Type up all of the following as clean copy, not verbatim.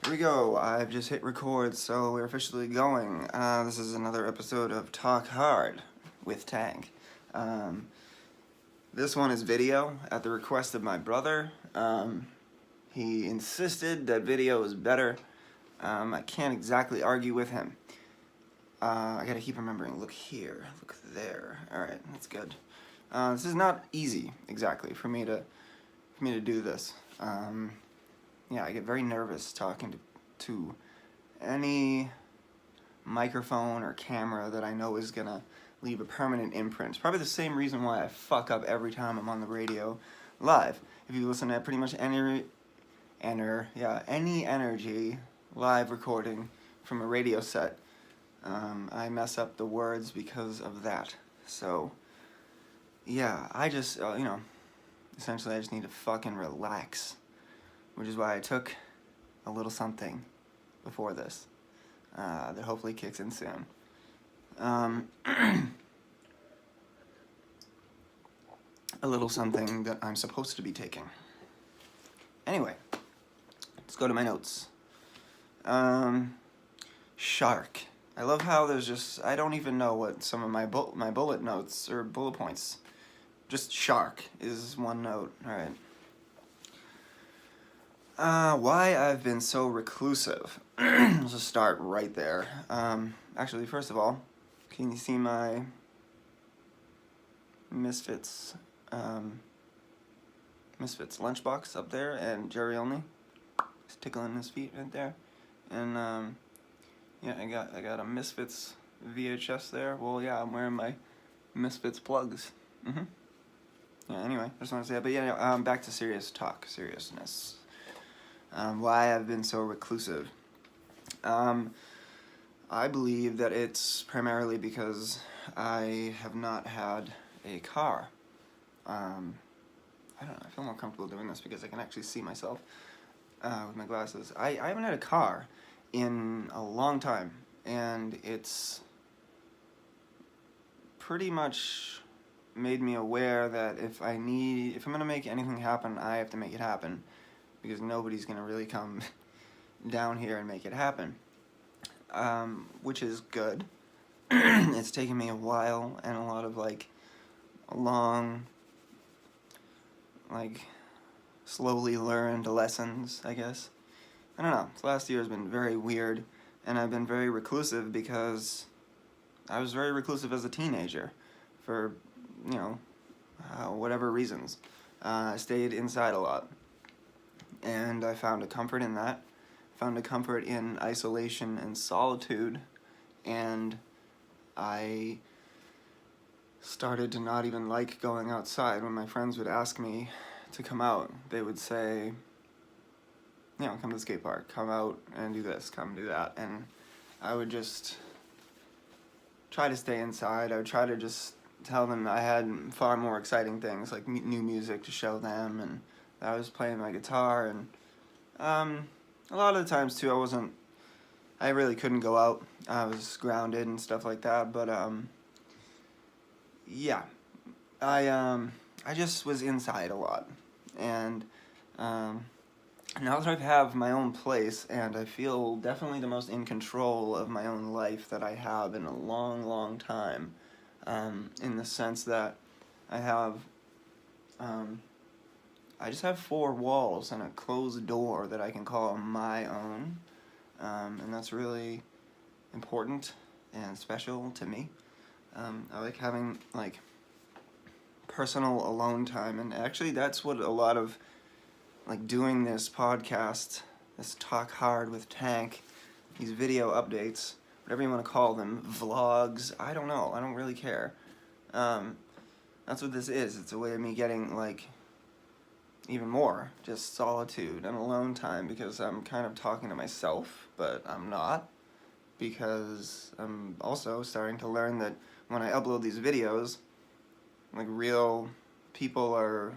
Here we go. I've just hit record, so we're officially going. This is another episode of Talk Hard with Tank. This one is video at the request of my brother. He insisted that video is better. I can't exactly argue with him. I gotta keep remembering, look here, look there. Alright, that's good. This is not easy, exactly, for me to do this. Yeah, I get very nervous talking to any microphone or camera that I know is gonna leave a permanent imprint. It's probably the same reason why I fuck up every time I'm on the radio live. If you listen to pretty much any energy live recording from a radio set, I mess up the words because of that. So, yeah, I just, essentially I just need to fucking relax. Which is why I took a little something before this that hopefully kicks in soon. A little something that I'm supposed to be taking. Anyway, let's go to my notes. Shark. I love how there's just, I don't even know what some of my bullet notes or bullet points. Just shark is one note. Alright. Why I've been so reclusive. Let's just start right there. Actually, first of all, can you see my Misfits lunchbox up there, and Jerry only? He's tickling his feet right there. And, yeah, I got a Misfits VHS there. Well, yeah, I'm wearing my Misfits plugs. Yeah, anyway, just want to say that. But yeah, back to seriousness. Why I've been so reclusive. I believe that it's primarily because I have not had a car. I don't know, I feel more comfortable doing this because I can actually see myself with my glasses. I haven't had a car in a long time, and it's pretty much made me aware that if I'm gonna make anything happen, I have to make it happen. Because nobody's gonna really come down here and make it happen, which is good. It's taken me a while and a lot of long, slowly learned lessons, I guess. I don't know. This last year has been very weird, and I've been very reclusive because I was very reclusive as a teenager for, whatever reasons. I stayed inside a lot. And I found a comfort in that. Found a comfort in isolation and solitude. And I started to not even like going outside. When my friends would ask me to come out, they would say, come to the skate park, come out and do this, come do that. And I would just try to stay inside. I would try to just tell them I had far more exciting things, like new music to show them, and I was playing my guitar, and a lot of the times too I really couldn't go out. I was grounded and stuff like that, but yeah, I just was inside a lot, and now that I have my own place, and I feel definitely the most in control of my own life that I have in a long, long time, in the sense that I just have 4 walls and a closed door that I can call my own, and that's really important and special to me. I like having, personal alone time, and actually that's what a lot of, doing this podcast, this Talk Hard with Tank, these video updates, whatever you want to call them, vlogs, I don't know, I don't really care. That's what this is. It's a way of me getting, even more just solitude and alone time, because I'm kind of talking to myself, but I'm not, because I'm also starting to learn that when I upload these videos, real people are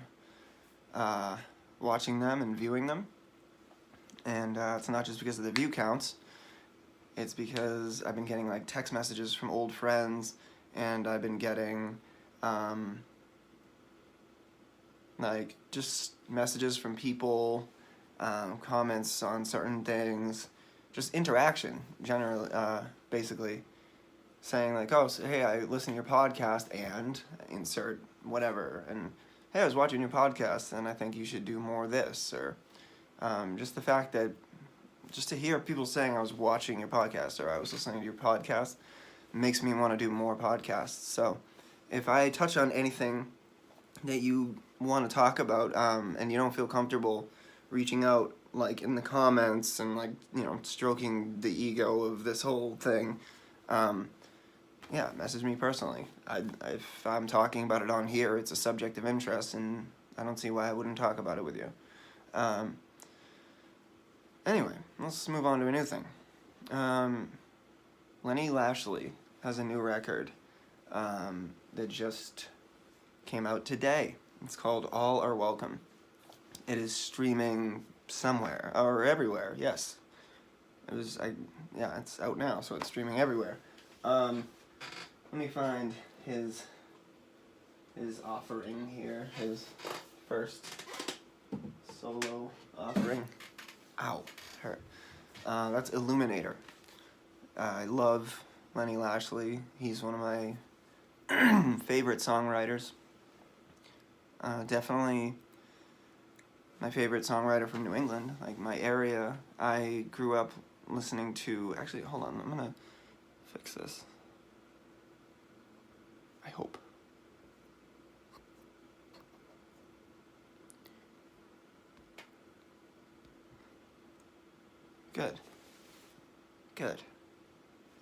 watching them and viewing them, and it's not just because of the view counts, it's because I've been getting text messages from old friends, and I've been getting just messages from people comments on certain things, just interaction, generally, basically, saying like, oh, so, hey, I listen to your podcast and insert whatever, and hey, I was watching your podcast and I think you should do more of this, or just the fact that, just to hear people saying I was watching your podcast or I was listening to your podcast makes me want to do more podcasts. So if I touch on anything that you want to talk about, and you don't feel comfortable reaching out like in the comments and like, stroking the ego of this whole thing, yeah, message me personally. If I'm talking about it on here, it's a subject of interest, and I don't see why I wouldn't talk about it with you. Anyway, let's move on to a new thing. Lenny Lashley has a new record that just came out today. It's called All Are Welcome. It is streaming somewhere, or everywhere, yes. It's out now, so it's streaming everywhere. Let me find his offering here, his first solo offering. Ow, hurt. That's Illuminator. I love Lenny Lashley. He's one of my favorite songwriters. Definitely my favorite songwriter from New England, like my area. I grew up listening to, actually, hold on, I'm gonna fix this. I hope. Good.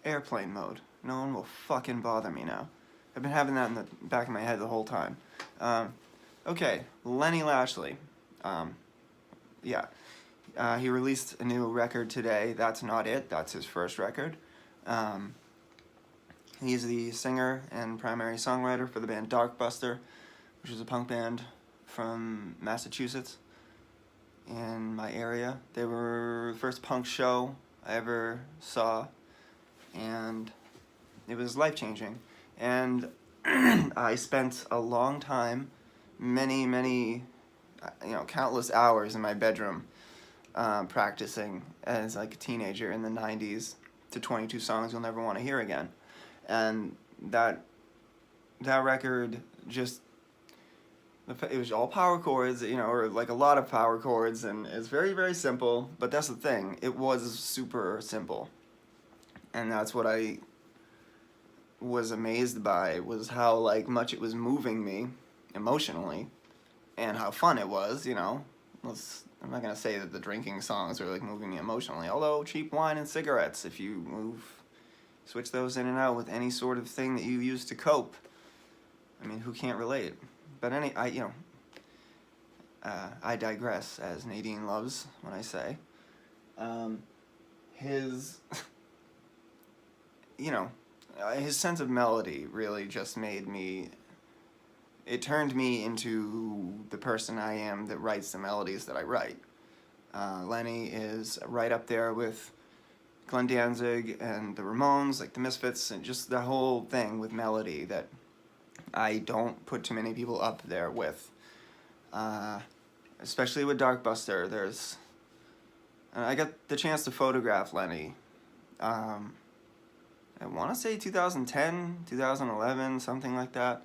Airplane mode. No one will fucking bother me now. I've been having that in the back of my head the whole time. Okay, Lenny Lashley. He released a new record today. That's Not It. That's his first record. He's the singer and primary songwriter for the band Darkbuster, which is a punk band from Massachusetts in my area. They were the first punk show I ever saw, and it was life-changing. And I spent a long time, many, countless hours in my bedroom practicing as like a teenager in the 90s to 22 songs you'll never want to hear again. And that record just, it was all power chords, or like a lot of power chords, and it's very, very simple, but that's the thing, it was super simple. And that's what I was amazed by, was how like much it was moving me emotionally, and how fun it was, I'm not gonna say that the drinking songs are like moving me emotionally, although Cheap Wine and Cigarettes, if you switch those in and out with any sort of thing that you use to cope, I mean, who can't relate? But I digress, as Nadine loves when I say. His sense of melody really just it turned me into the person I am that writes the melodies that I write. Lenny is right up there with Glenn Danzig and the Ramones, like the Misfits, and just the whole thing with melody that I don't put too many people up there with. Especially with Darkbuster, I got the chance to photograph Lenny. I want to say 2010, 2011, something like that,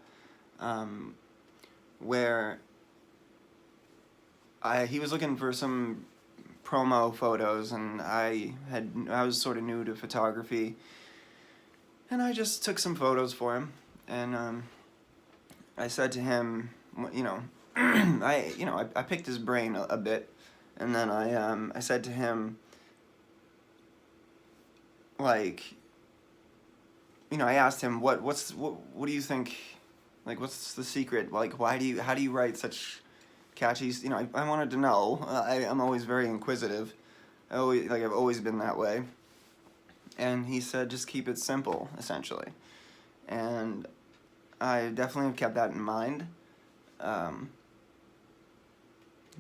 where he was looking for some promo photos, and I was sort of new to photography, and I just took some photos for him, and I said to him, I picked his brain a bit, and then I said to him, like, I asked him what do you think, like, what's the secret, like, how do you write such catchy, I wanted to know. I'm always very inquisitive. I've always been that way. And he said, just keep it simple, essentially. And I definitely have kept that in mind.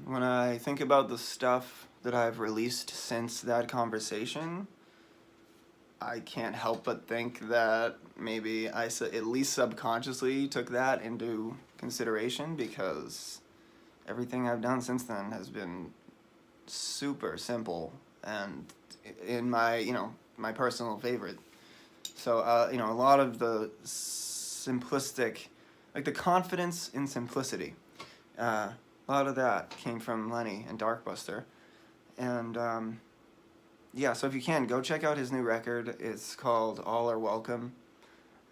When I think about the stuff that I've released since that conversation, I can't help but think that maybe I at least subconsciously took that into consideration, because everything I've done since then has been super simple and in my, my personal favorite. So, a lot of the simplistic, like the confidence in simplicity, a lot of that came from Lenny and Darkbuster. And, yeah, so if you can, go check out his new record. It's called All Are Welcome.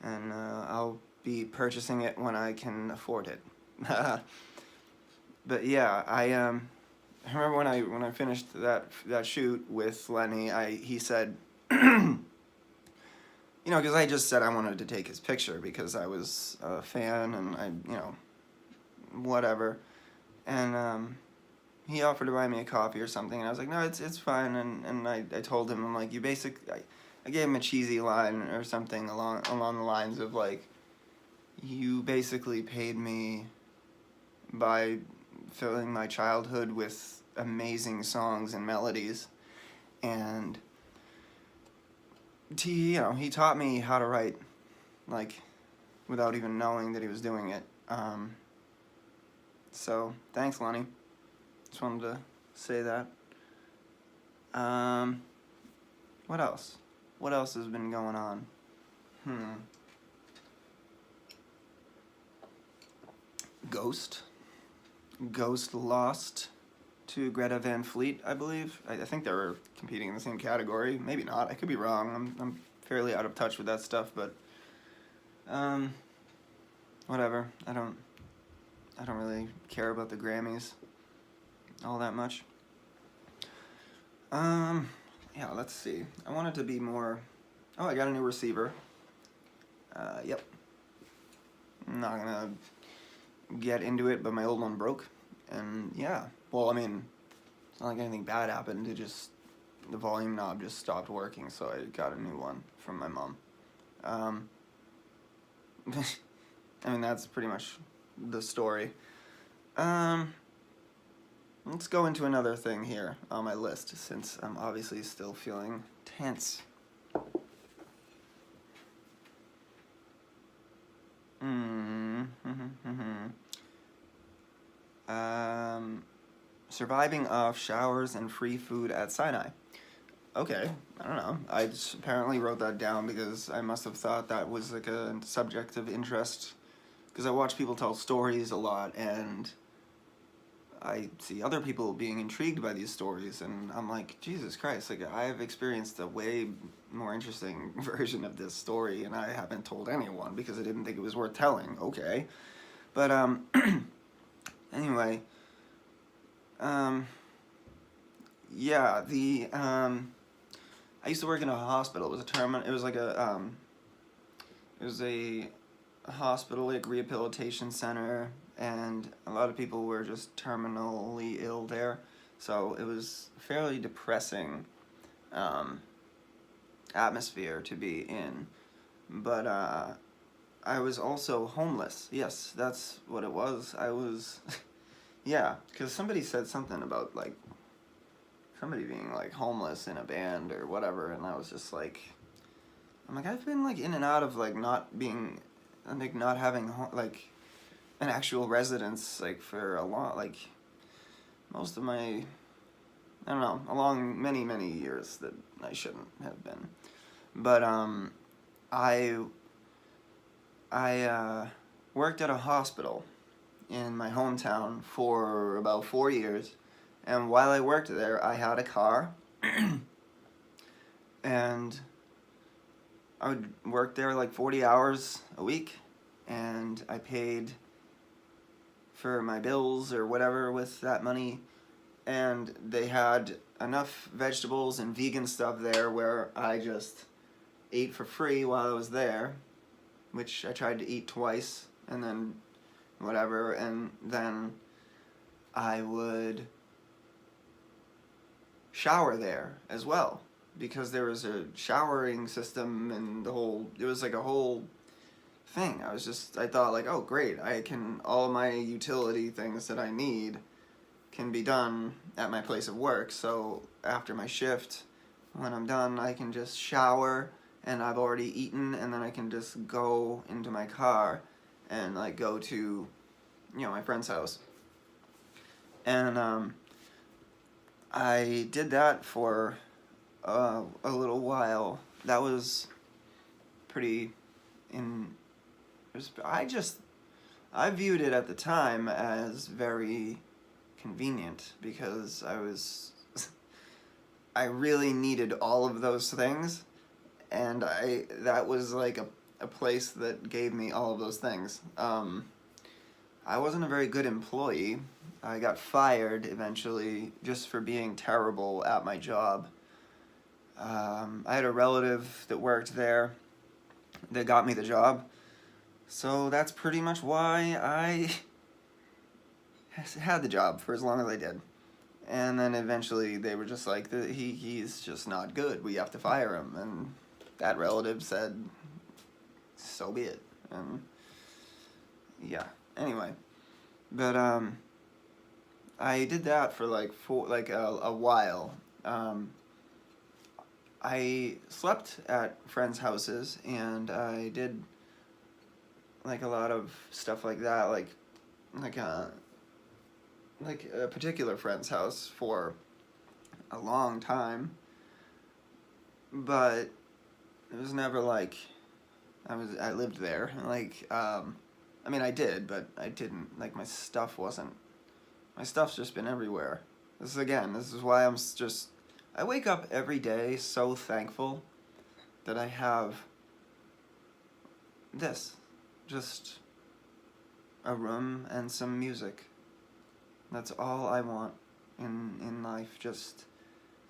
And I'll be purchasing it when I can afford it. But yeah, I remember when I finished that shoot with Lenny, he said, because I just said I wanted to take his picture because I was a fan and I, whatever, and he offered to buy me a coffee or something, and I was like, no, it's fine, and I told him, I'm like, I gave him a cheesy line or something along the lines of like, you basically paid me by filling my childhood with amazing songs and melodies, and he taught me how to write, like, without even knowing that he was doing it. So thanks, Lenny. Just wanted to say that. What else? What else has been going on? Ghost lost to Greta Van Fleet, I believe. I think they were competing in the same category. Maybe not. I could be wrong. I'm fairly out of touch with that stuff, but whatever. I don't really care about the Grammys all that much. Yeah, let's see. I wanted to be more. Oh, I got a new receiver. Yep. I'm not gonna get into it, but my old one broke, and yeah. Well, I mean, it's not like anything bad happened. The volume knob just stopped working, so I got a new one from my mom. I mean, that's pretty much the story. Let's go into another thing here on my list, since I'm obviously still feeling tense. Surviving off showers and free food at Sinai. Okay, I don't know. I just apparently wrote that down because I must have thought that was like a subject of interest. Because I watch people tell stories a lot, and I see other people being intrigued by these stories, and I'm like, Jesus Christ, like, I've experienced a way more interesting version of this story, and I haven't told anyone because I didn't think it was worth telling. Okay. But, anyway, yeah, I used to work in a hospital. It was a hospital, like, rehabilitation center, and a lot of people were just terminally ill there, so it was fairly depressing atmosphere to be in. But I was also homeless. Yes, that's what it was. I was yeah, because somebody said something about like somebody being like homeless in a band or whatever, and I was just like, I'm like, I've been like in and out of like not having like an actual residence like for a lot, like most of my, I don't know, along many years that I shouldn't have been. But I worked at a hospital in my hometown for about 4 years, and while I worked there, I had a car, and I would work there like 40 hours a week, and I paid for my bills or whatever with that money, and they had enough vegetables and vegan stuff there where I just ate for free while I was there, which I tried to eat twice, and then whatever, and then I would shower there as well, because there was a showering system and it was like a whole thing. I thought like, oh great, all my utility things that I need can be done at my place of work, so after my shift, when I'm done, I can just shower, and I've already eaten, and then I can just go into my car and like go to, my friend's house. And I did that for a little while. That was pretty I viewed it at the time as very convenient because I really needed all of those things, and that was like a place that gave me all of those things. I wasn't a very good employee. I got fired eventually just for being terrible at my job. I had a relative that worked there that got me the job. So that's pretty much why I had the job for as long as I did. And then eventually they were just like, he's just not good. We have to fire him. And that relative said, so be it. And yeah, anyway. But I did that for a while. I slept at friends' houses, and I did like a lot of stuff like that, like a particular friend's house for a long time. But it was never like I lived there. I mean, I did, but I didn't. Like, my stuff's just been everywhere. This is why I wake up every day so thankful that I have this. Just a room and some music. That's all I want in life. Just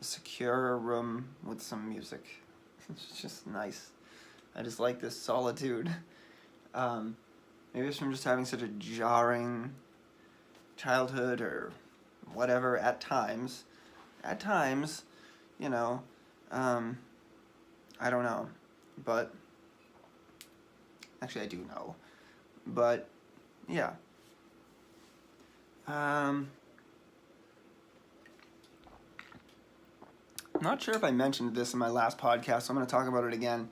a secure room with some music. It's just nice. I just like this solitude. Maybe it's from just having such a jarring childhood or whatever at times. At times, I don't know. But, actually I do know. But, yeah. Not sure if I mentioned this in my last podcast, so I'm going to talk about it again.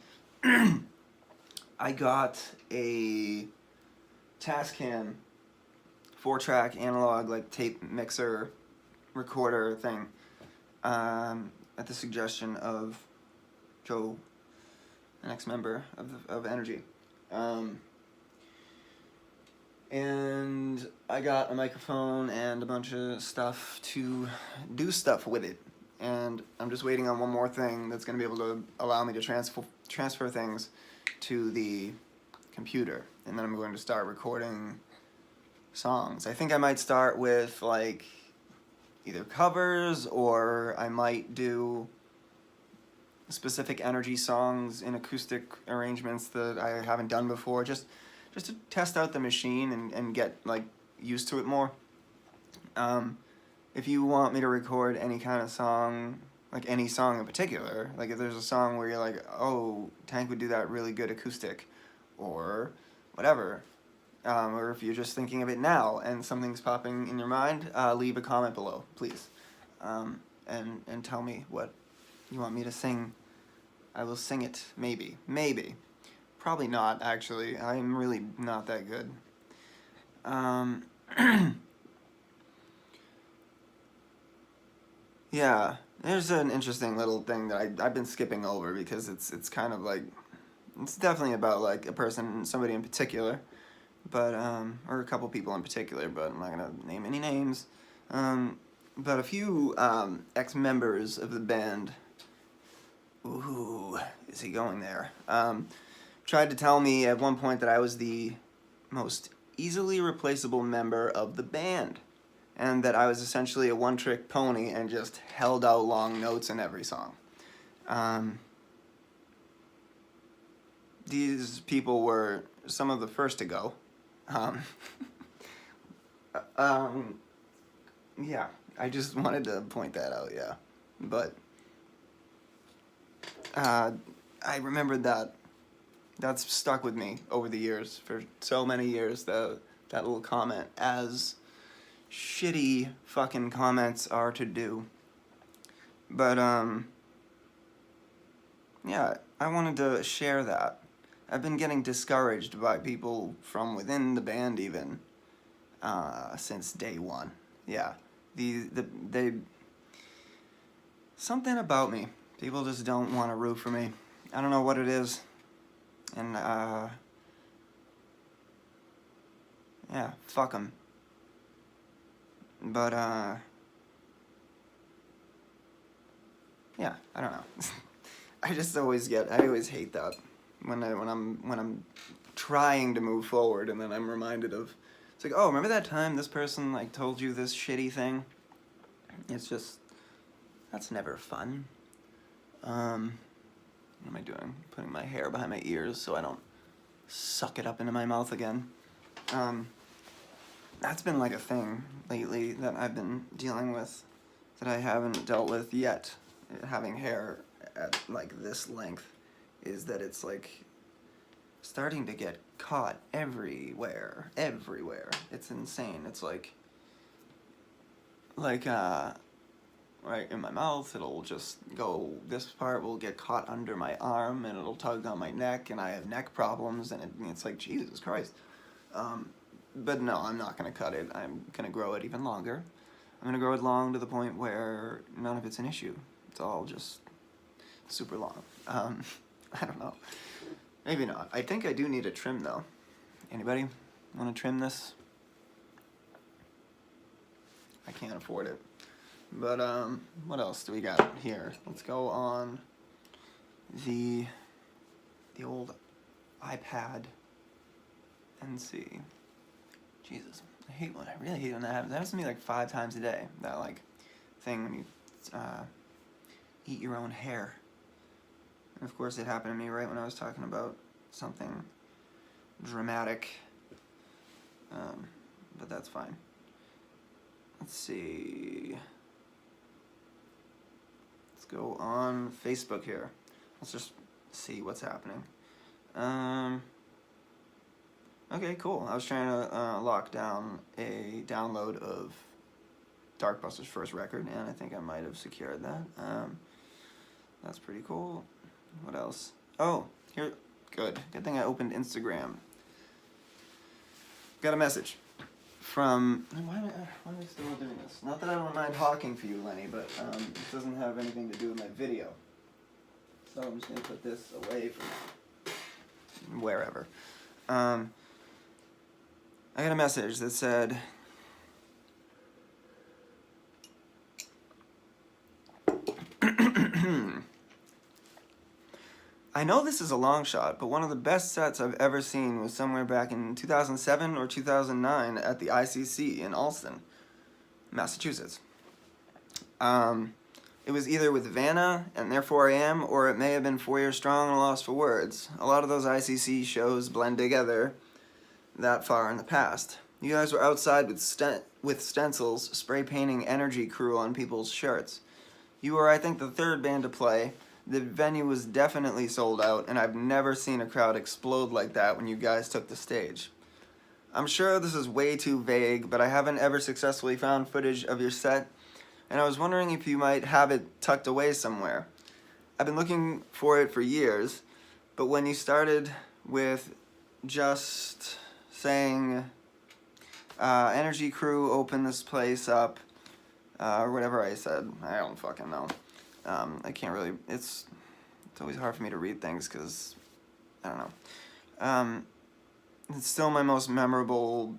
I got a Tascam 4-track analog tape mixer recorder thing at the suggestion of Joe, an ex-member of Energy. And I got a microphone and a bunch of stuff to do stuff with it. And I'm just waiting on one more thing that's going to be able to allow me to transfer things to the computer. And then I'm going to start recording songs. I think I might start with either covers, or I might do specific Energy songs in acoustic arrangements that I haven't done before, just to test out the machine and get used to it more. If you want me to record any kind of song, any song in particular, if there's a song where you're like, oh, Tank would do that really good acoustic, or whatever, or if you're just thinking of it now and something's popping in your mind, leave a comment below, please, and tell me what you want me to sing. I will sing it, maybe. Probably not, actually. I'm really not that good. Yeah, there's an interesting little thing that I've been skipping over because it's kind of it's definitely about a person, somebody in particular, but or a couple people in particular, but I'm not gonna name any names. But a few ex-members of the band. Ooh, is he going there? Tried to tell me at one point that I was the most easily replaceable member of the band, and that I was essentially a one-trick pony and just held out long notes in every song. These people were some of the first to go. Yeah, I just wanted to point that out, yeah. But I remembered that's stuck with me over the years, for so many years, that little comment, as shitty fucking comments are to do. But, yeah, I wanted to share that. I've been getting discouraged by people from within the band even, since day one. Yeah, something about me. People just don't want to root for me. I don't know what it is. And, yeah, fuck them. But, yeah, I don't know. I always hate that when I'm trying to move forward, and then I'm reminded of, it's like, oh, remember that time this person, like, told you this shitty thing? It's just, that's never fun. What am I doing? Putting my hair behind my ears so I don't suck it up into my mouth again. That's been like a thing lately that I've been dealing with that I haven't dealt with yet. Having hair at like this length is that it's like starting to get caught everywhere. It's insane. It's like right in my mouth, it'll just go, this part will get caught under my arm and it'll tug on my neck, and I have neck problems, and it's like, Jesus Christ. But no, I'm not going to cut it. I'm going to grow it even longer. I'm going to grow it long to the point where none of it's an issue. It's all just super long. I don't know. Maybe not. I think I do need a trim, though. Anybody want to trim this? I can't afford it. But, what else do we got here? Let's go on the old iPad and see. Jesus, I really hate when that happens. That happens to me like 5 times a day. That like thing when you eat your own hair. And of course, it happened to me right when I was talking about something dramatic. But that's fine. Let's see. Let's go on Facebook here. Let's just see what's happening. Okay, cool. I was trying to lock down a download of Darkbuster's first record, and I think I might have secured that. That's pretty cool. What else? Oh, here. Good. Good thing I opened Instagram. Got a message from... Why am I still doing this? Not that I don't mind talking for you, Lenny, but it doesn't have anything to do with my video. So I'm just going to put this away from wherever. I got a message that said, I know this is a long shot, but one of the best sets I've ever seen was somewhere back in 2007 or 2009 at the ICC in Allston, Massachusetts. It was either with Vanna and Therefore I Am, or it may have been 4 Years Strong and Lost for Words. A lot of those ICC shows blend together that far in the past. You guys were outside with stencils, spray painting Energy Crew on people's shirts. You were, I think, the third band to play. The venue was definitely sold out, and I've never seen a crowd explode like that when you guys took the stage. I'm sure this is way too vague, but I haven't ever successfully found footage of your set, and I was wondering if you might have it tucked away somewhere. I've been looking for it for years, but when you started with just saying, Energy Crew, open this place up, or whatever I said, I don't fucking know. I can't really, it's always hard for me to read things because, I don't know. It's still my most memorable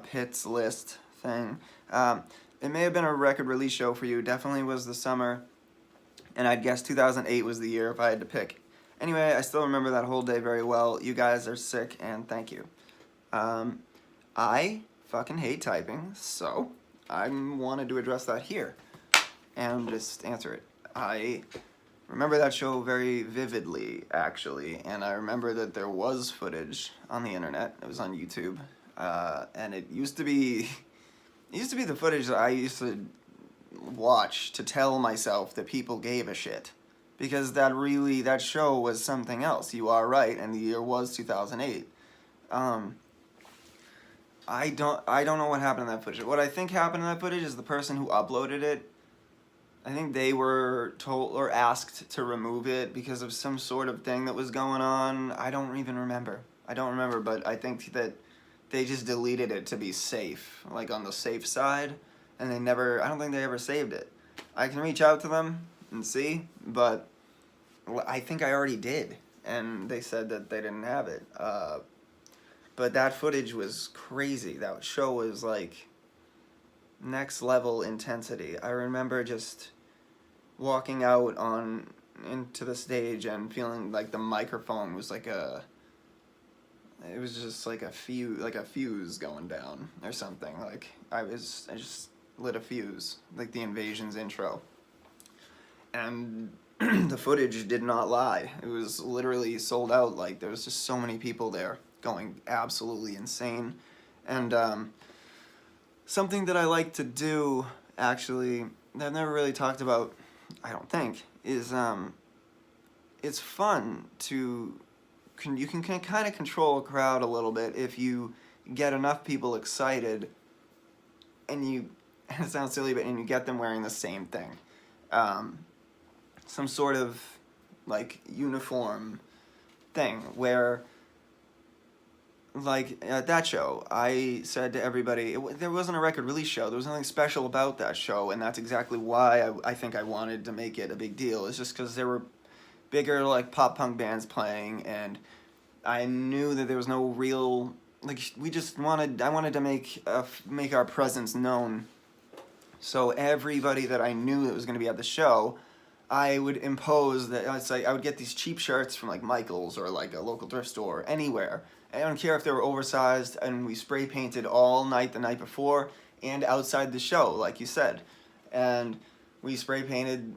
Pits list thing. It may have been a record release show for you, definitely was the summer, and I'd guess 2008 was the year if I had to pick. Anyway, I still remember that whole day very well. You guys are sick, and thank you. I fucking hate typing, so I wanted to address that here and just answer it. I remember that show very vividly, actually, and I remember that there was footage on the internet. It was on YouTube, and it used to be the footage that I used to watch to tell myself that people gave a shit, because that show was something else. You are right, and the year was 2008. I don't know what happened in that footage. What I think happened in that footage is the person who uploaded it, I think they were told or asked to remove it because of some sort of thing that was going on. I don't even remember. But I think that they just deleted it to be safe, like on the safe side, and I don't think they ever saved it. I can reach out to them, and see, but I think I already did, and they said that they didn't have it. But that footage was crazy. That show was like next level intensity. I remember just walking out on into the stage and feeling like the microphone was like it was just like a fuse going down or something. Like I just lit a fuse, like the Invasion's intro. And the footage did not lie. It was literally sold out. Like there was just so many people there going absolutely insane. And something that I like to do, actually, that I've never really talked about, I don't think, is it's fun to, you can kind of control a crowd a little bit if you get enough people excited and you, it sounds silly, but and you get them wearing the same thing. Some sort of like uniform thing where, like at that show, I said to everybody, there wasn't a record release show, there was nothing special about that show, and that's exactly why I think I wanted to make it a big deal. It's just because there were bigger like pop punk bands playing, and I knew that there was no real, like I wanted to make our presence known. So everybody that I knew that was going to be at the show, I would impose that. It's like I would get these cheap shirts from like Michael's or like a local thrift store, anywhere. I don't care if they were oversized, and we spray painted all night the night before and outside the show, like you said. And we spray painted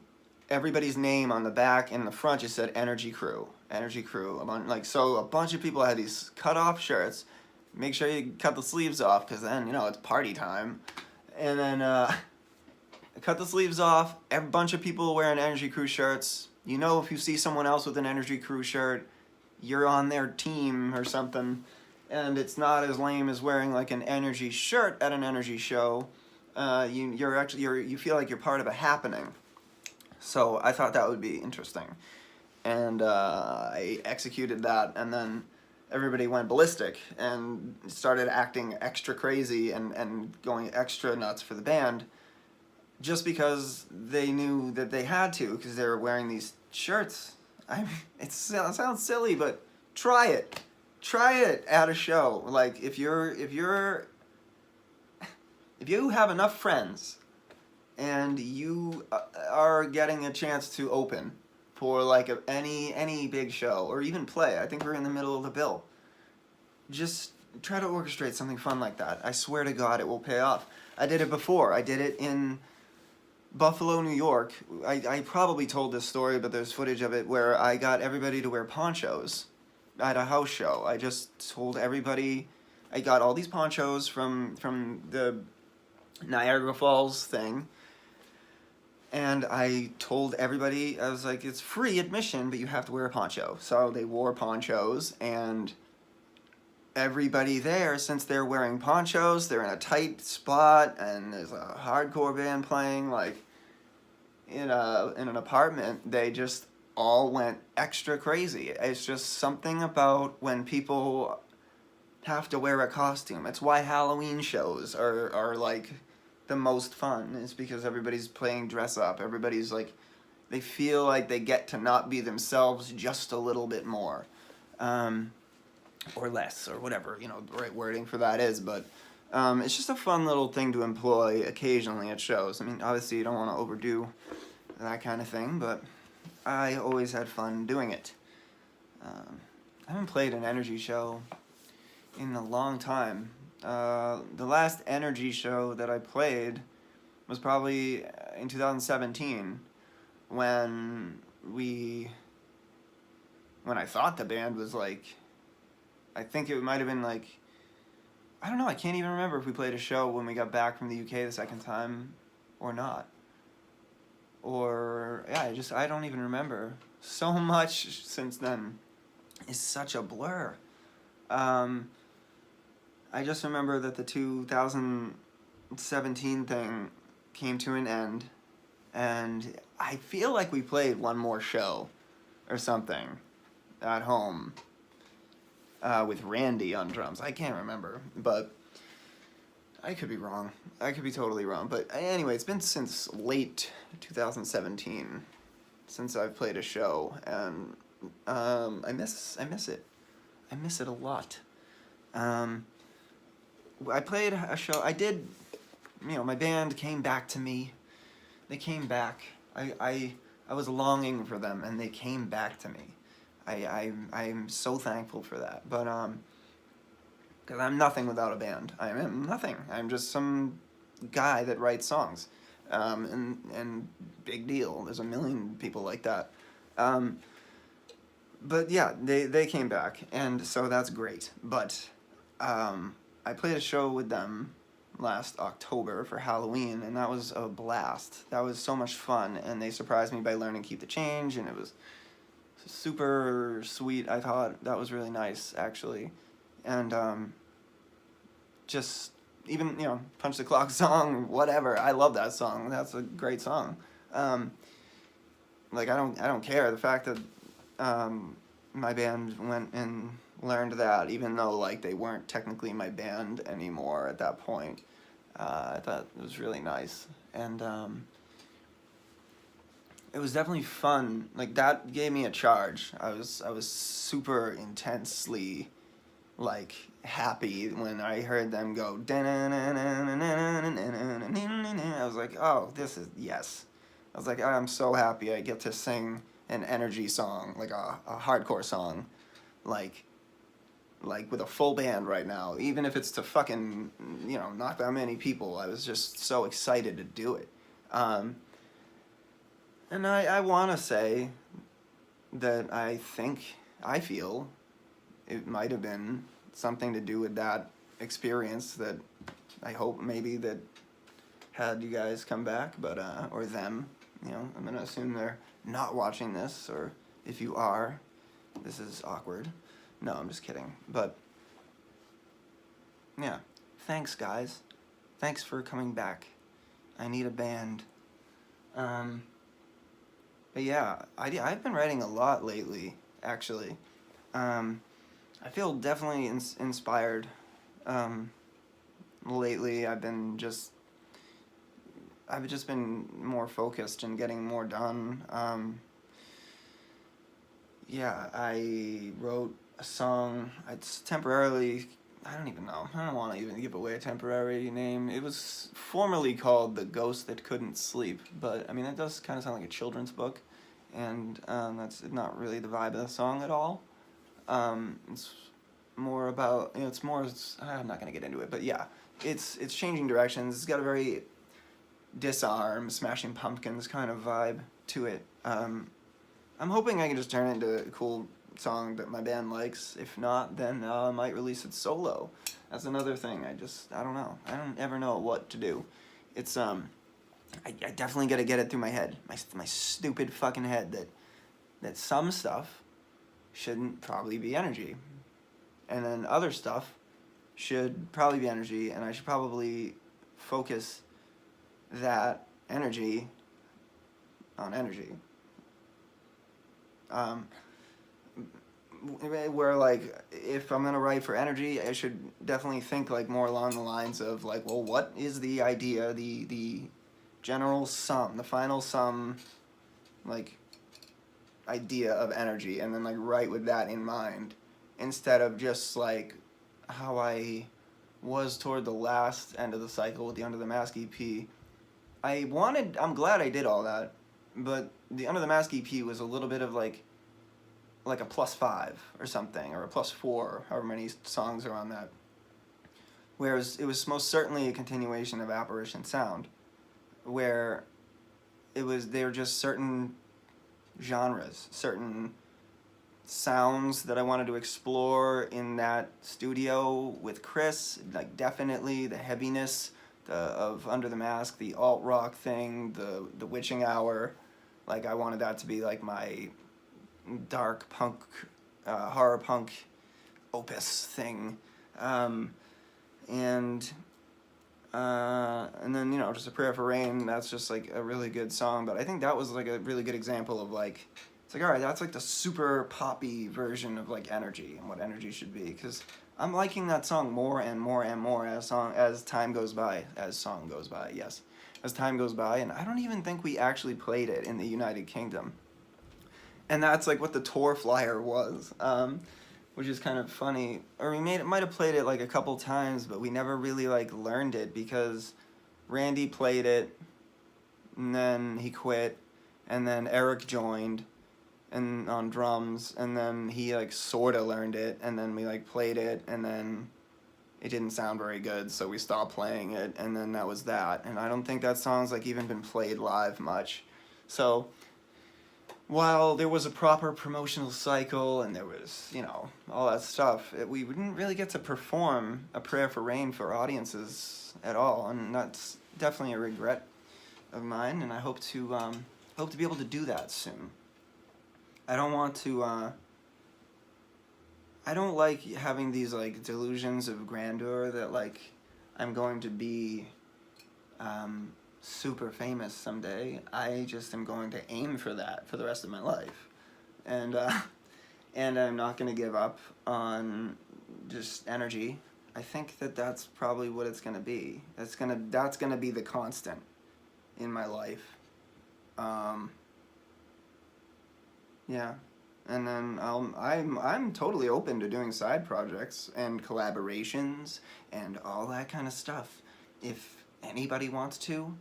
everybody's name on the back, and the front just said Energy Crew. Energy Crew. So a bunch of people had these cut off shirts. Make sure you cut the sleeves off, because then, it's party time. And then cut the sleeves off, a bunch of people wearing Energy Crew shirts. If you see someone else with an Energy Crew shirt, you're on their team or something. And it's not as lame as wearing like an Energy shirt at an Energy show. You feel like you're part of a happening. So I thought that would be interesting. And I executed that, and then everybody went ballistic and started acting extra crazy and going extra nuts for the band, just because they knew that they had to, because they were wearing these shirts. It sounds silly, but try it. Try it at a show. Like if you have enough friends and you are getting a chance to open for like any big show or even play. I think we're in the middle of the bill. Just try to orchestrate something fun like that. I swear to God, it will pay off. I did it before. I did it in Buffalo, New York. I probably told this story, but there's footage of it where I got everybody to wear ponchos at a house show. I just told everybody, I got all these ponchos from the Niagara Falls thing, and I told everybody, I was like, it's free admission, but you have to wear a poncho. So they wore ponchos, and everybody there, since they're wearing ponchos, they're in a tight spot, and there's a hardcore band playing, like, in an apartment, they just all went extra crazy. It's just something about when people have to wear a costume. It's why Halloween shows are like the most fun, is because everybody's playing dress up. Everybody's like, they feel like they get to not be themselves just a little bit more. Or less, or whatever, the right wording for that is, but it's just a fun little thing to employ occasionally at shows. I mean, obviously you don't want to overdo that kind of thing, but I always had fun doing it. I haven't played an Energy show in a long time. The last Energy show that I played was probably in 2017, when I thought the band was like, I think it might have been like, I don't know, I can't even remember if we played a show when we got back from the UK the second time or not. Or, yeah, I don't even remember. So much since then is such a blur. I just remember that the 2017 thing came to an end, and I feel like we played one more show or something at home. With Randy on drums. I can't remember, but I could be wrong. I could be totally wrong. But anyway, it's been since late 2017. since I've played a show, and I miss it. I miss it a lot. I played a show. I did, my band came back to me. They came back. I was longing for them, and they came back to me. I'm so thankful for that. But because I'm nothing without a band. I am nothing. I'm just some guy that writes songs, and big deal. There's a million people like that. But yeah, they came back, and so that's great. But I played a show with them last October for Halloween, and that was a blast. That was so much fun, and they surprised me by learning Keep the Change, and it was super sweet. I thought that was really nice, actually. And just even, Punch the Clock song, whatever. I love that song. That's a great song. Like, I don't care. The fact that my band went and learned that, even though, like, they weren't technically my band anymore at that point, I thought it was really nice. And it was definitely fun. Like, that gave me a charge. I was super intensely, like, happy when I heard them go. I was like, oh, this is, yes. I was like, I'm so happy I get to sing an energy song, like a hardcore song, like with a full band right now, even if it's to fucking, not that many people. I was just so excited to do it. And I want to say that I feel it might have been something to do with that experience that I hope maybe that had you guys come back, but, or them, I'm going to assume they're not watching this, or if you are, this is awkward. No, I'm just kidding. But, yeah, thanks, guys. Thanks for coming back. I need a band. But yeah, I've been writing a lot lately, actually. I feel definitely inspired. Lately, I've just been more focused and getting more done. Yeah, I wrote a song. It's temporarily, I don't even know. I don't want to even give away a temporary name. It was formerly called The Ghost That Couldn't Sleep, but I mean, that does kind of sound like a children's book, and that's not really the vibe of the song at all. It's more about, I'm not going to get into it, but yeah, it's changing directions. It's got a very Disarm, Smashing Pumpkins kind of vibe to it. I'm hoping I can just turn it into a cool song that my band likes. If not, then I might release it solo. That's another thing. I don't know. I don't ever know what to do. It's I definitely gotta get it through my head, my stupid fucking head, that some stuff shouldn't probably be energy, and then other stuff should probably be energy, and I should probably focus that energy on energy. Where, like, if I'm gonna write for energy, I should definitely think, like, more along the lines of, like, well, what is the idea, the general sum, the final sum, like, idea of energy, and then, like, write with that in mind, instead of just, like, how I was toward the last end of the cycle with the Under the Mask EP. I'm glad I did all that, but the Under the Mask EP was a little bit of, like a +5 or something, or a +4, however many songs are on that. Whereas it was most certainly a continuation of Apparition Sound, where they were just certain genres, certain sounds that I wanted to explore in that studio with Chris, like definitely the heaviness of Under the Mask, the alt-rock thing, the Witching Hour. Like, I wanted that to be like my dark punk, horror punk opus thing. And then, just A Prayer for Rain, that's just like a really good song, but I think that was like a really good example of, like, it's like, alright, that's like the super poppy version of, like, energy and what energy should be, because I'm liking that song more and more and more as time goes by, as time goes by, and I don't even think we actually played it in the United Kingdom. And that's like what the tour flyer was, which is kind of funny. Or we might have played it like a couple times, but we never really like learned it because Randy played it, and then he quit, and then Eric joined, and on drums, and then he like sort of learned it, and then we like played it, and then it didn't sound very good, so we stopped playing it, and then that was that. And I don't think that song's like even been played live much. So while there was a proper promotional cycle and there was, you know, all that stuff, we didn't really get to perform A Prayer for Rain for audiences at all, and that's definitely a regret of mine, and I hope to be able to do that soon. I don't want to, I don't like having these, like, delusions of grandeur that, like, I'm going to be, super famous someday. I just am going to aim for that for the rest of my life. And I'm not going to give up on just energy. I think that that's probably what it's going to be. That's going to be the constant in my life. Yeah. And then I'm totally open to doing side projects and collaborations and all that kind of stuff. If anybody wants to,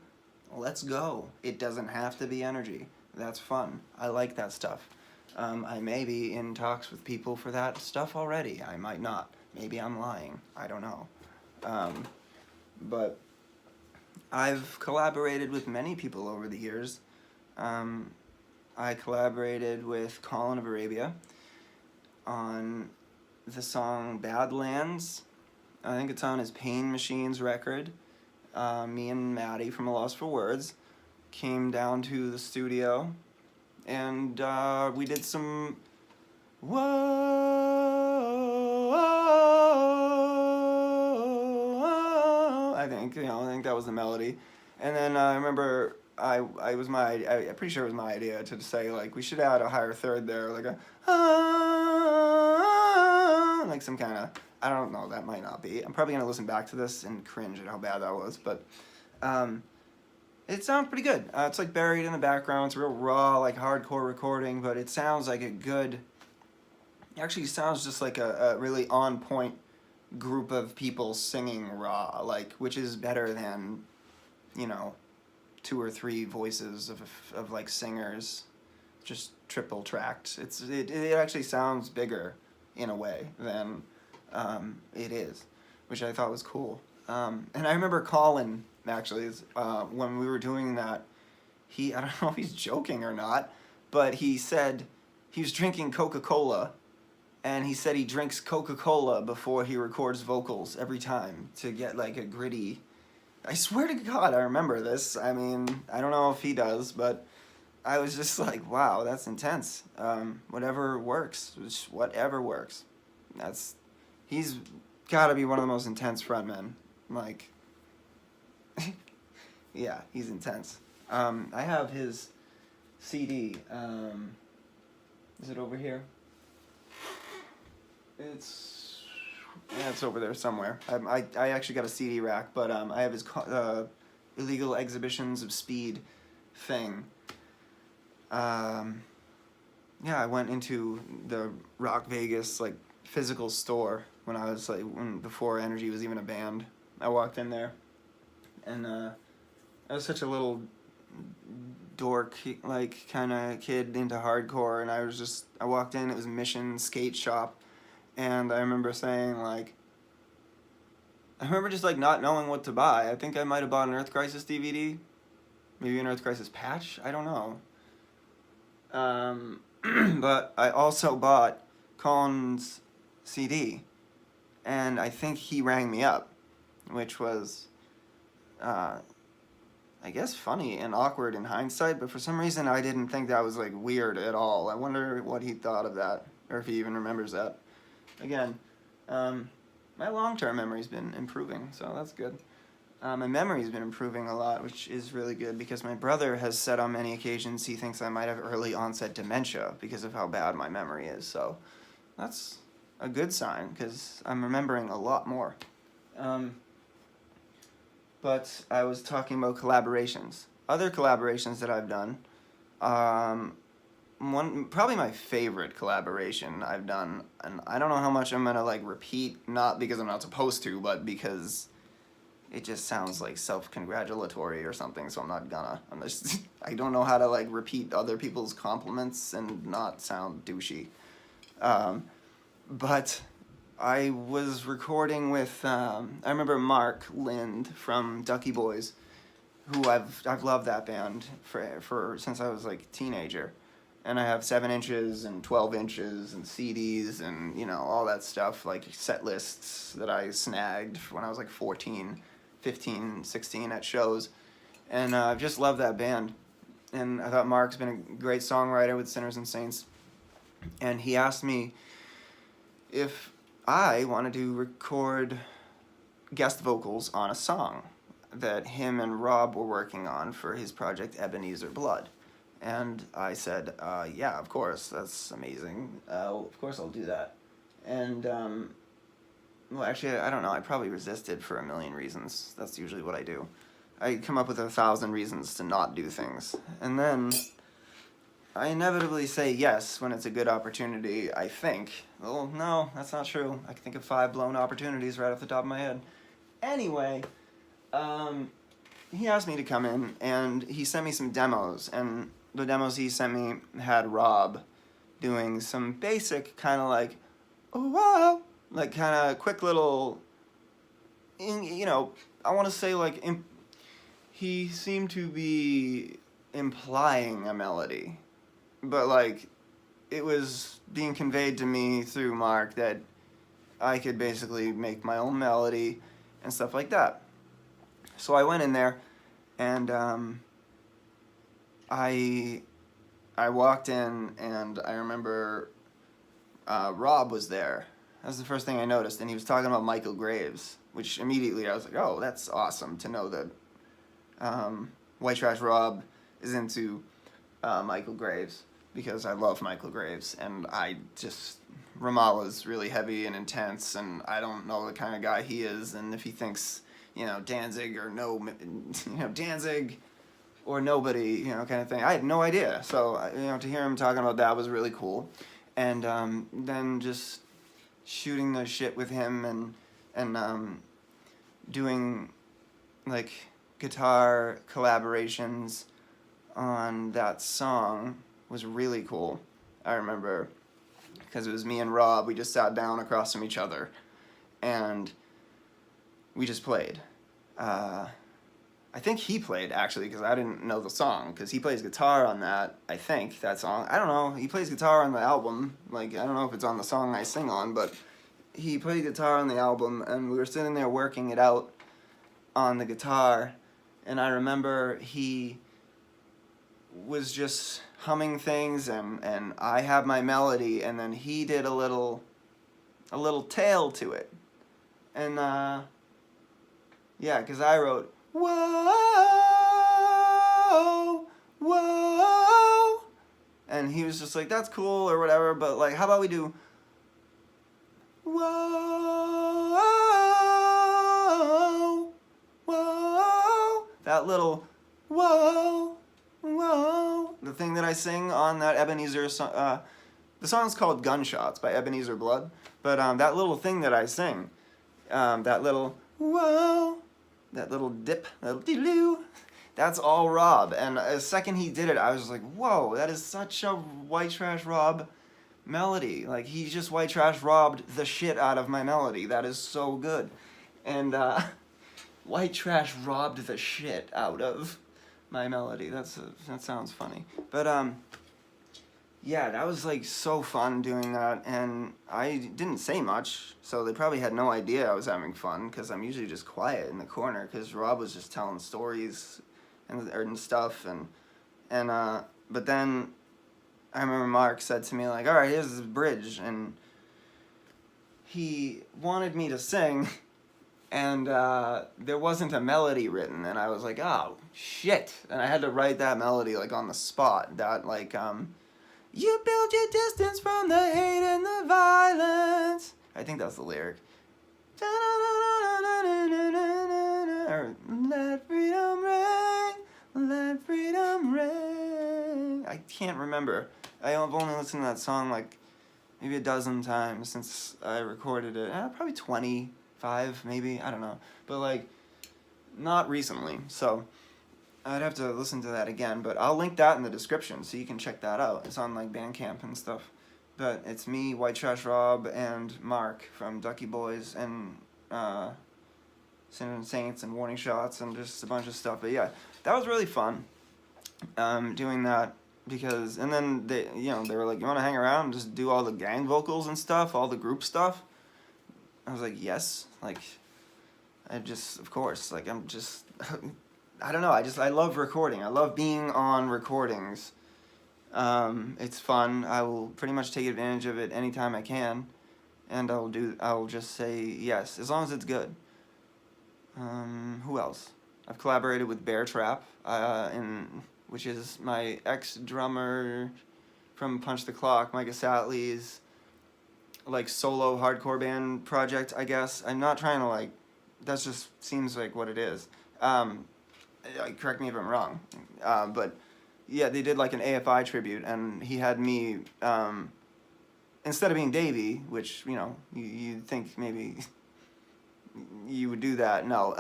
let's go. It doesn't have to be energy. That's fun. I like that stuff. I may be in talks with people for that stuff already. I might not. Maybe I'm lying. I don't know. But I've collaborated with many people over the years. I collaborated with Colin of Arabia on the song Badlands. I think it's on his Pain Machines record. Me and Maddie from A Loss for Words came down to the studio, and we did some whoa. I think that was the melody, and then I remember I'm pretty sure it was my idea to say like we should add a higher third there, like a like some kind of. I don't know, that might not be. I'm probably going to listen back to this and cringe at how bad that was, but it sounds pretty good. It's like buried in the background. It's real raw, like hardcore recording, but it sounds like it actually sounds just like a really on-point group of people singing raw, like, which is better than, you know, 2 or 3 voices of like singers, just triple tracked. It actually sounds bigger in a way than it is, which I thought was cool. And I remember Colin, actually, when we were doing that, I don't know if he's joking or not, but he said he was drinking Coca-Cola, and he said he drinks Coca-Cola before he records vocals every time to get like a gritty. I swear to God, I remember this. I mean, I don't know if he does, but I was just like, wow, that's intense. Whatever works, just whatever works. He's got to be one of the most intense frontmen. Like, yeah, he's intense. I have his CD. Is it over here? It's over there somewhere. I actually got a CD rack, but I have his Illegal Exhibitions of Speed thing. Yeah, I went into the Rock Vegas like physical store when I was like before Energy was even a band. I walked in there, and I was such a little dork like kind of kid into hardcore, and I walked in. It was Mission Skate Shop, and I remember saying like, I remember just like not knowing what to buy. I think I might have bought an Earth Crisis DVD, maybe an Earth Crisis patch. I don't know. But I also bought Colin's CD, and I think he rang me up, which was, I guess funny and awkward in hindsight, but for some reason I didn't think that was like weird at all. I wonder what he thought of that, or if he even remembers that. Again, my long-term memory's been improving, so that's good. My memory's been improving a lot, which is really good, because my brother has said on many occasions he thinks I might have early onset dementia because of how bad my memory is, so that's a good sign, because I'm remembering a lot more. But I was talking about collaborations. Other collaborations that I've done, probably my favorite collaboration I've done, and I don't know how much I'm gonna like repeat, not because I'm not supposed to, but because it just sounds like self-congratulatory or something, so I'm just, I don't know how to like repeat other people's compliments and not sound douchey. But I was recording with, I remember Mark Lind from Ducky Boys, who I've loved that band for since I was like a teenager. And I have 7 inches and 12 inches and CDs and, you know, all that stuff, like set lists that I snagged when I was like 14, 15, 16 at shows. And I've just loved that band. And I thought Mark's been a great songwriter with Sinners and Saints. And he asked me if I wanted to record guest vocals on a song that him and Rob were working on for his project Ebenezer Blood. And I said, yeah, of course, that's amazing. Of course I'll do that. And, well, actually, I don't know. I probably resisted for a million reasons. That's usually what I do. I come up with 1,000 reasons to not do things. And then I inevitably say yes when it's a good opportunity, I think. Well, no, that's not true. I can think of 5 blown opportunities right off the top of my head. Anyway, he asked me to come in, and he sent me some demos, and the demos he sent me had Rob doing some basic kind of like, oh wow, like kind of quick little, you know, I want to say like, he seemed to be implying a melody, but like, it was being conveyed to me through Mark that I could basically make my own melody and stuff like that. So I went in there, and I walked in, and I remember Rob was there. That was the first thing I noticed, and he was talking about Michael Graves, which immediately I was like, oh, that's awesome to know that White Trash Rob is into Michael Graves, because I love Michael Graves, and Ramallah's really heavy and intense, and I don't know the kind of guy he is, and if he thinks, you know, Danzig or Danzig or nobody, you know, kind of thing. I had no idea. So, you know, to hear him talking about that was really cool. And then just shooting the shit with him and doing, like, guitar collaborations on that song was really cool. I remember, because it was me and Rob, we just sat down across from each other, and we just played. I think he played, actually, because I didn't know the song, because he plays guitar on that, I think, that song. I don't know, he plays guitar on the album, like, I don't know if it's on the song I sing on, but he played guitar on the album, and we were sitting there working it out on the guitar, and I remember he was just humming things, and I had my melody, and then he did a little tail to it, and, yeah, because I wrote, whoa, whoa, and he was just like, that's cool, or whatever, but, like, how about we do, whoa, whoa, that little, whoa, whoa, the thing that I sing on that Ebenezer song, the song's called Gunshots by Ebenezer Blood, but, that little thing that I sing, that little, whoa, that little dip, that little dee-doo, that's all Rob. And the second he did it, I was like, whoa, that is such a White Trash Rob melody. Like, he just White Trash robbed the shit out of my melody. That is so good. And White Trash robbed the shit out of my melody. That sounds funny. But yeah, that was like so fun doing that, and I didn't say much, so they probably had no idea I was having fun, because I'm usually just quiet in the corner, because Rob was just telling stories and stuff, but then I remember Mark said to me, like, all right, here's this bridge, and he wanted me to sing, and there wasn't a melody written, and I was like, oh, shit, and I had to write that melody, like, on the spot, that, like, you build your distance from the hate and the violence. I think that's the lyric. Or, let freedom ring, let freedom ring. I can't remember. I've only listened to that song like maybe a dozen times since I recorded it. Probably 25, maybe, I don't know. But like, not recently, so I'd have to listen to that again. But I'll link that in the description so you can check that out. It's on like Bandcamp and stuff. But it's me, White Trash Rob, and Mark from Ducky Boys, and Sin and Saints, and Warning Shots, and just a bunch of stuff. But yeah, that was really fun, doing that, because, and then they were like, you want to hang around and just do all the gang vocals and stuff, all the group stuff? I was like, yes, like, of course, like, I'm just, I don't know, I love recording. I love being on recordings. It's fun. I will pretty much take advantage of it anytime I can, and I'll just say yes, as long as it's good. Who else? I've collaborated with Bear Trap, which is my ex-drummer from Punch the Clock, Micah Satley's, like, solo hardcore band project, I guess. I'm not trying to, like, that just seems like what it is. Correct me if I'm wrong. But, yeah, they did, like, an AFI tribute, and he had me, instead of being Davey, which, you'd think maybe you would do that. No,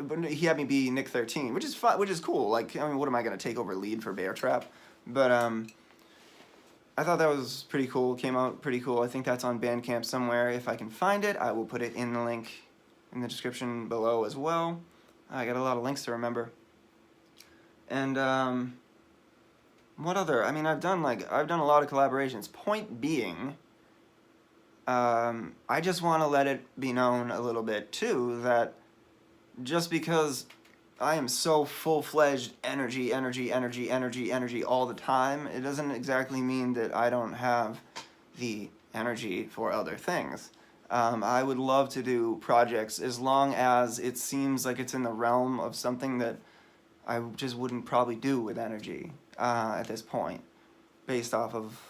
but he had me be Nick 13, which is fun, which is cool. Like, I mean, what am I gonna take over lead for Bear Trap? But I thought that was pretty cool. Came out pretty cool. I think that's on Bandcamp somewhere. If I can find it, I will put it in the link in the description below as well. I got a lot of links to remember. And what other? I mean, I've done a lot of collaborations. Point being, I just want to let it be known a little bit, too, that just because I am so full-fledged energy all the time, it doesn't exactly mean that I don't have the energy for other things. I would love to do projects as long as it seems like it's in the realm of something that I just wouldn't probably do with energy at this point, based off of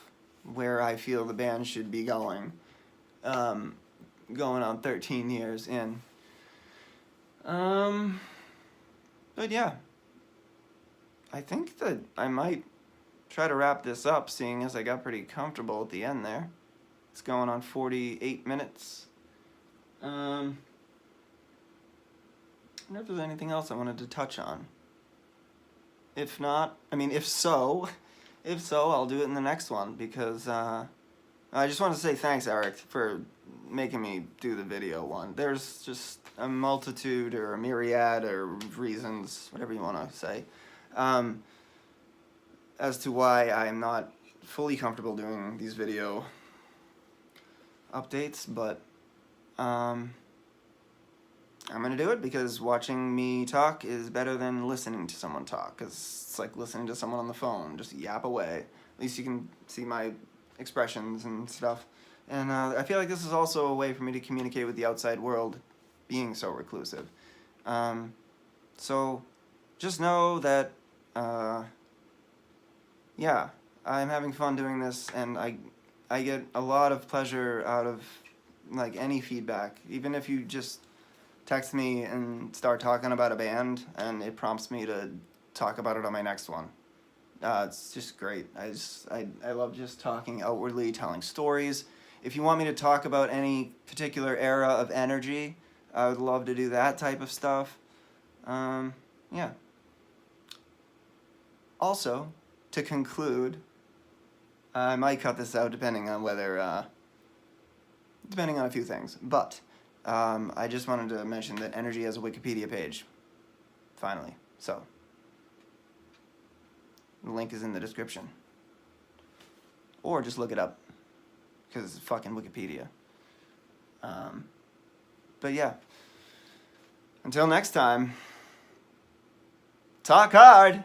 where I feel the band should be going. Going on 13 years in. But yeah, I think that I might try to wrap this up, seeing as I got pretty comfortable at the end there. It's going on 48 minutes. I wonder if there's anything else I wanted to touch on. If not, I mean, if so, I'll do it in the next one, because, I just want to say thanks, Eric, for making me do the video one. There's just a multitude or a myriad or reasons, whatever you want to say, as to why I'm not fully comfortable doing these video updates, but I'm going to do it because watching me talk is better than listening to someone talk, because it's like listening to someone on the phone, just yap away. At least you can see my expressions and stuff, and I feel like this is also a way for me to communicate with the outside world, being so reclusive. So just know that yeah, I'm having fun doing this, and I get a lot of pleasure out of like any feedback, even if you just text me and start talking about a band and it prompts me to talk about it on my next one. It's just great. I love just talking outwardly, telling stories. If you want me to talk about any particular era of energy, I would love to do that type of stuff. Yeah. Also, to conclude, I might cut this out depending on whether, depending on a few things, but I just wanted to mention that Energy has a Wikipedia page, finally, so the link is in the description. Or just look it up, because it's fucking Wikipedia. But yeah, until next time, talk hard!